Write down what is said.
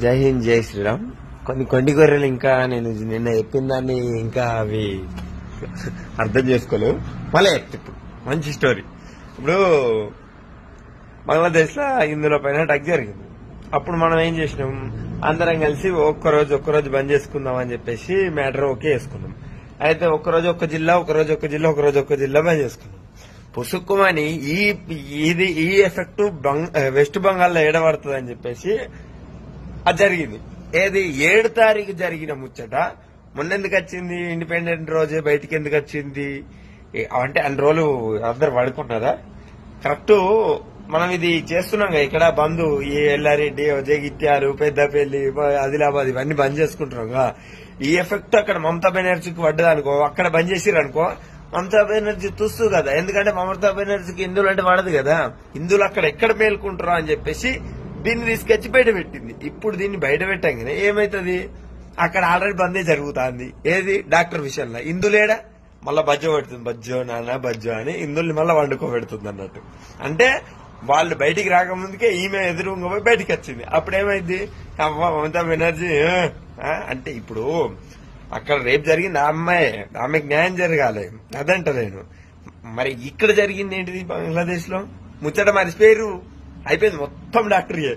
జై హింద్, జై శ్రీరామ్. కొన్ని గొర్రెలు ఇంకా నేను నిన్న చెప్పిన దాన్ని ఇంకా అవి అర్థం చేసుకోలేవు. మళ్ళీ ఇప్పుడు మంచి స్టోరీ. ఇప్పుడు బంగ్లాదేశ్ లో ఇందులో పైన అటాక్ జరిగింది. అప్పుడు మనం ఏం చేసినాం, అందరం కలిసి ఒక్కరోజు బంద్ చేసుకుందాం అని చెప్పేసి మ్యాటర్ ఓకే వేసుకున్నాం. అయితే ఒక్కరోజు ఒక్క జిల్లా బంద్ చేసుకున్నాం. పుసుక్కుమని ఈ ఎఫెక్ట్ వెస్ట్ బెంగాల్లో ఏడబడుతుంది అని చెప్పేసి అది జరిగింది. ఏది 7 తారీఖు జరిగిన ముచ్చట మొన్నెందుకు వచ్చింది? ఇండిపెండెంట్ రోజే బయటికి ఎందుకు వచ్చింది అంటే అన్ని రోజులు అందరు పడుకున్నారా? కరెక్ట్ మనం ఇది చేస్తున్నాం కదా ఇక్కడ బంద్, ఈ ఎల్లారెడ్డి, జగిత్యాలు, పెద్దపల్లి, ఆదిలాబాద్ ఇవన్నీ బంద్ చేసుకుంటున్నాం కదా. ఈ ఎఫెక్ట్ అక్కడ మమతా బెనర్జీకి పడ్డదనుకో, అక్కడ బంద్ చేసిరనుకో మమతా బెనర్జీ చూస్తూ కదా. ఎందుకంటే మమతా బెనర్జీకి హిందువులు అంటే పడదు కదా. హిందువులు అక్కడ ఎక్కడ మేల్కుంటారో అని చెప్పేసి దీన్ని తీసుకొచ్చి బయట పెట్టింది. ఇప్పుడు దీన్ని బయట పెట్టంగానే ఏమైతుంది, అక్కడ ఆల్రెడీ బందే జరుగుతుంది. ఏది డాక్టర్ విషయంలో హిందువులేడా మళ్ళా బజ్జో పెడుతుంది, బజ్జో నాన్న బజ్జో అని హిందువుల్ని మళ్ళా వండుకోబెడుతుంది అన్నట్టు. అంటే వాళ్ళు బయటికి రాకముందుకే ఈమె ఎదురుగా పోయి బయటికి వచ్చింది. అప్పుడేమైంది, మమతా బెనర్జీ అంటే ఇప్పుడు అక్కడ రేపు జరిగింది ఆ అమ్మాయి, ఆమెకు న్యాయం జరగాలి అదంటలేను. మరి ఇక్కడ జరిగింది ఏంటిది? బంగ్లాదేశ్ లో ముచ్చట మరిచిపోయారు, అయిపోయింది మొత్తం డాక్టర్యే.